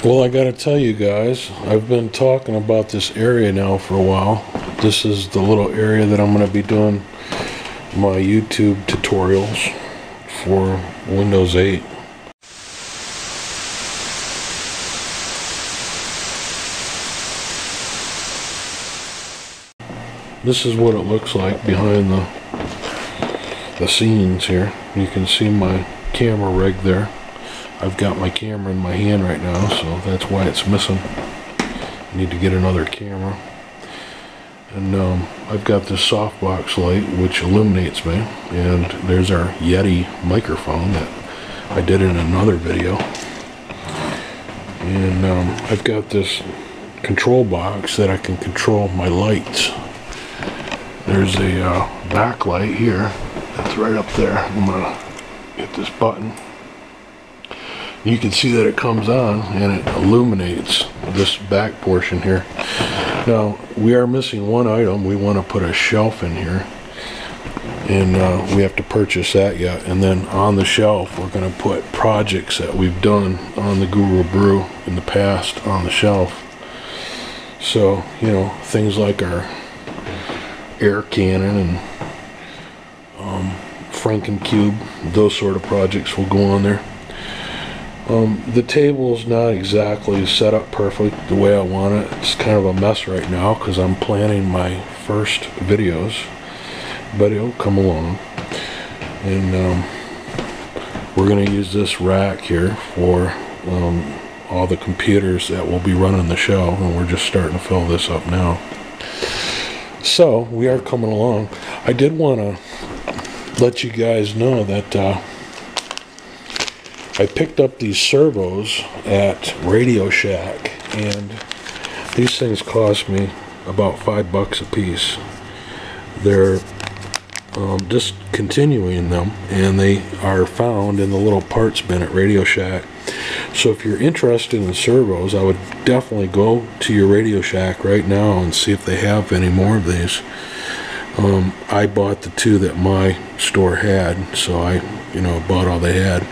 Well, I gotta tell you guys, I've been talking about this area now for a while. This is the little area that I'm gonna be doing my YouTube tutorials for Windows 8. This is what it looks like behind the scenes here. You can see my camera rig there. I've got my camera in my hand right now, so that's why it's missing. I need to get another camera. And I've got this softbox light which illuminates me, and there's our Yeti microphone that I did in another video. And I've got this control box that I can control my lights. There's a backlight here that's right up there. I'm gonna hit this button. You can see that it comes on and it illuminates this back portion here. Now we are missing one item. We want to put a shelf in here, and we have to purchase that yet. And then on the shelf we're going to put projects that we've done on the Brew in the past on the shelf. So, you know, things like our air cannon and Franken-Cube, those sort of projects will go on there. The table's not exactly set up perfect the way I want it. It's kind of a mess right now because I'm planning my first videos, but it'll come along. And we're going to use this rack here for all the computers that will be running the show, and we're just starting to fill this up now. So we are coming along. I did want to let you guys know that I picked up these servos at Radio Shack, and these things cost me about $5 a piece. They're discontinuing them, and they are found in the little parts bin at Radio Shack. So if you're interested in servos, I would definitely go to your Radio Shack right now and see if they have any more of these. I bought the two that my store had, so I bought all they had.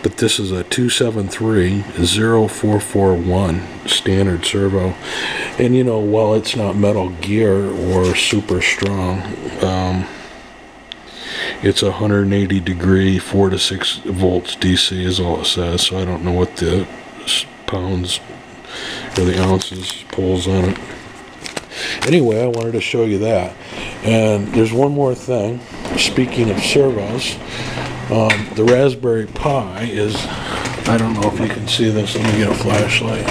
But this is a 273-0441 standard servo, and while it's not Metal Gear or super strong, it's 180 degree 4 to 6 volts DC is all it says. So I don't know what the pounds or the ounces pulls on it. Anyway, I wanted to show you that. And there's one more thing. Speaking of servos, the Raspberry Pi is, I don't know if you can see this. Let me get a flashlight.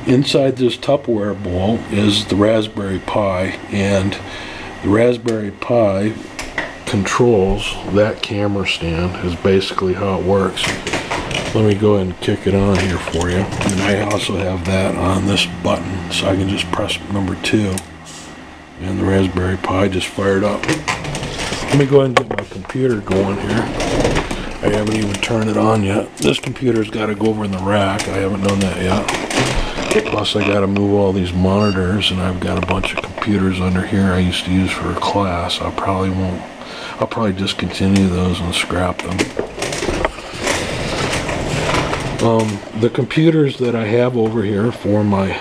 Inside this Tupperware bowl is the Raspberry Pi, and the Raspberry Pi controls that camera stand, is basically how it works. Let me go ahead and kick it on here for you. And I also have that on this button, so I can just press number 2. And the Raspberry Pi just fired up. Let me go ahead and get my computer going here. I haven't even turned it on yet. This computer's got to go over in the rack. I haven't done that yet. Plus I got to move all these monitors, and I've got a bunch of computers under here I used to use for a class. I'll probably discontinue those and scrap them. The computers that I have over here for my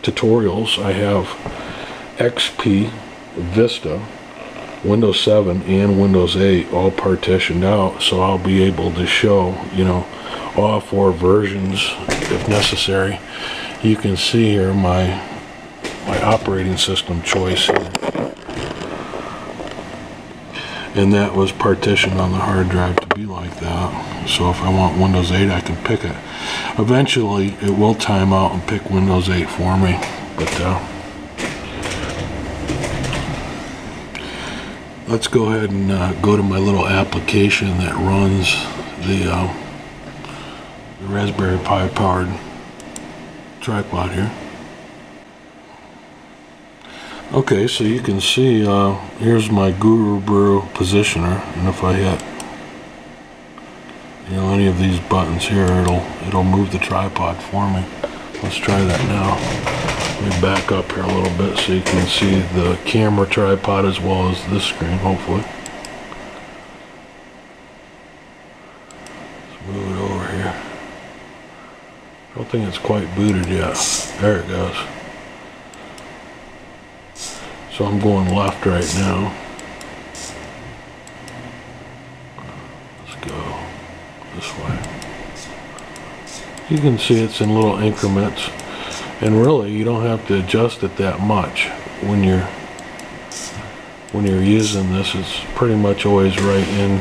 tutorials, I have XP, Vista, Windows 7, and Windows 8 all partitioned out, so I'll be able to show, all 4 versions if necessary. You can see here my operating system choice here. And that was partitioned on the hard drive to be like that. So if I want Windows 8, I can pick it. Eventually, it will time out and pick Windows 8 for me. But let's go ahead and go to my little application that runs the Raspberry Pi powered tripod here. Okay, so you can see here's my Brew positioner, and if I hit any of these buttons here, it'll move the tripod for me. Let's try that now. Let me back up here a little bit so you can see the camera tripod as well as this screen, hopefully. don't think it's quite booted yet. There it goes. So I'm going left right now. Let's go this way. You can see it's in little increments, and really you don't have to adjust it that much when you're using this. It's pretty much always right in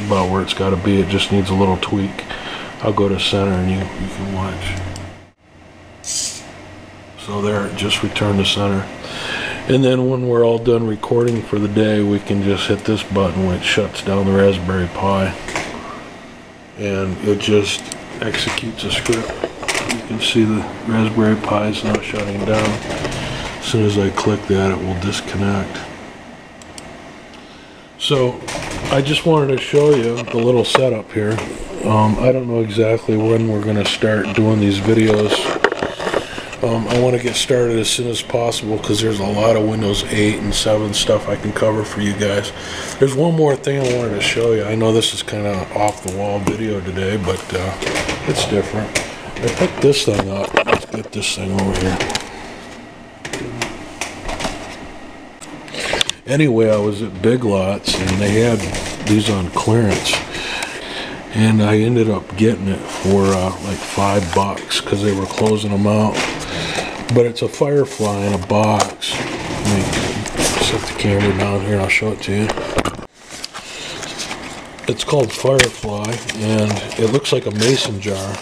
about where it's got to be. It just needs a little tweak. I'll go to center and you can watch. So there, it just returned to center. And then when we're all done recording for the day, we can just hit this button which shuts down the Raspberry Pi, and it just executes a script. You can see the Raspberry Pi is now shutting down. As soon as I click that, it will disconnect. So I just wanted to show you the little setup here. I don't know exactly when we're going to start doing these videos. I want to get started as soon as possible because there's a lot of Windows 8 and 7 stuff I can cover for you guys. There's one more thing I wanted to show you. I know this is kind of off the wall video today, but it's different. I picked this thing up. Let's get this thing over here. Anyway, I was at Big Lots and they had these on clearance, and I ended up getting it for like $5 because they were closing them out. But it's a Firefly in a box. Let me set the camera down here and I'll show it to you. It's called Firefly, and it looks like a mason jar.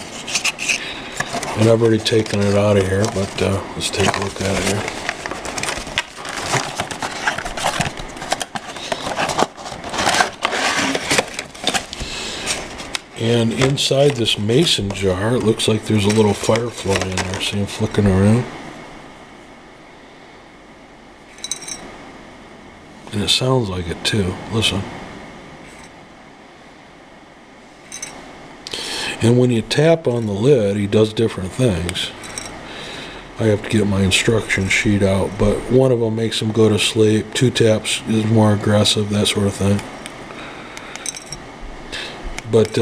And I've already taken it out of here, but let's take a look at it here. And inside this mason jar, it looks like there's a little Firefly in there. See him flicking around? And it sounds like it too. Listen. And when you tap on the lid, he does different things. I have to get my instruction sheet out, but one of them makes him go to sleep. 2 taps is more aggressive, that sort of thing. But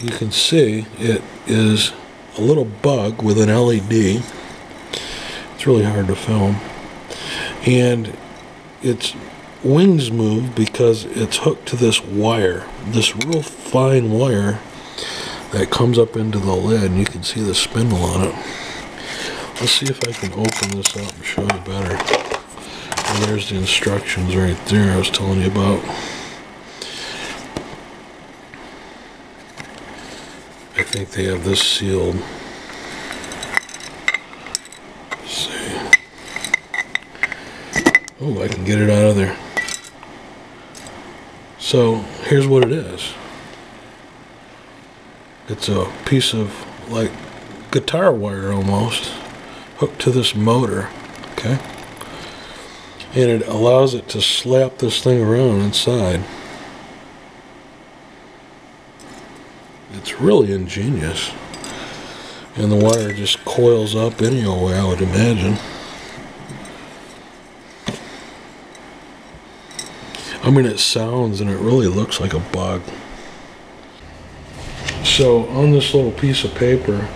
you can see it is a little bug with an LED. It's really hard to film. And its wings move because it's hooked to this wire, this real fine wire that comes up into the lid, and you can see the spindle on it. Let's see if I can open this up and show you better. And there's the instructions right there I was telling you about. I think they have this sealed. Let's see. Oh, I can get it out of there. So here's what it is. It's a piece of like guitar wire almost hooked to this motor, okay? And it allows it to slap this thing around inside. It's really ingenious. And the wire just coils up any old way, I would imagine. I mean, it sounds and it really looks like a bug. So on this little piece of paper,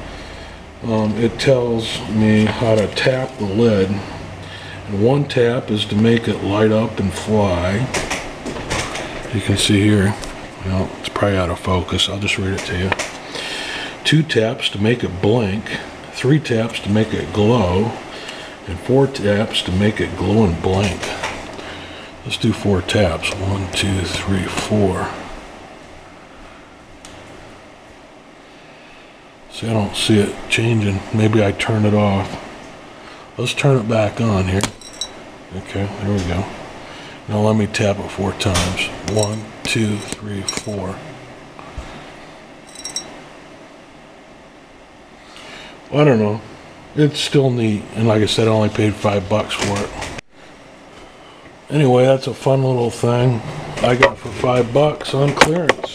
it tells me how to tap the lid. And one tap is to make it light up and fly. You can see here, well, it's probably out of focus. I'll just read it to you. 2 taps to make it blink, 3 taps to make it glow, and 4 taps to make it glow and blink. Let's do 4 taps. 1, 2, 3, 4. See, I don't see it changing. Maybe I turn it off. Let's turn it back on here. Okay, there we go. Now let me tap it 4 times. 1, 2, 3, 4. Well, I don't know. It's still neat. And like I said, I only paid $5 for it. Anyway, that's a fun little thing I got for $5 on clearance.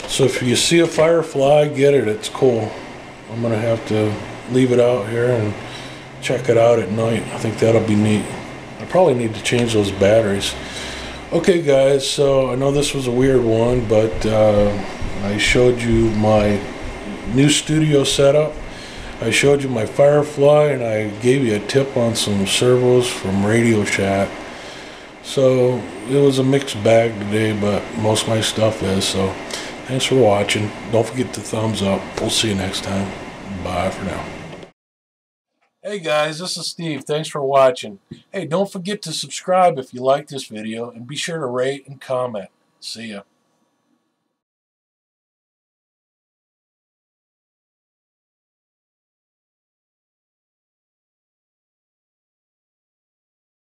So if you see a Firefly, get it. It's cool. I'm going to have to leave it out here and check it out at night. I think that'll be neat. I probably need to change those batteries. Okay, guys, so I know this was a weird one, but I showed you my new studio setup. I showed you my Firefly, and I gave you a tip on some servos from Radio Shack. So it was a mixed bag today, but most of my stuff is. So thanks for watching. Don't forget to thumbs up. We'll see you next time. Bye for now. Hey guys, this is Steve. Thanks for watching. Hey, don't forget to subscribe if you like this video, and be sure to rate and comment. See ya.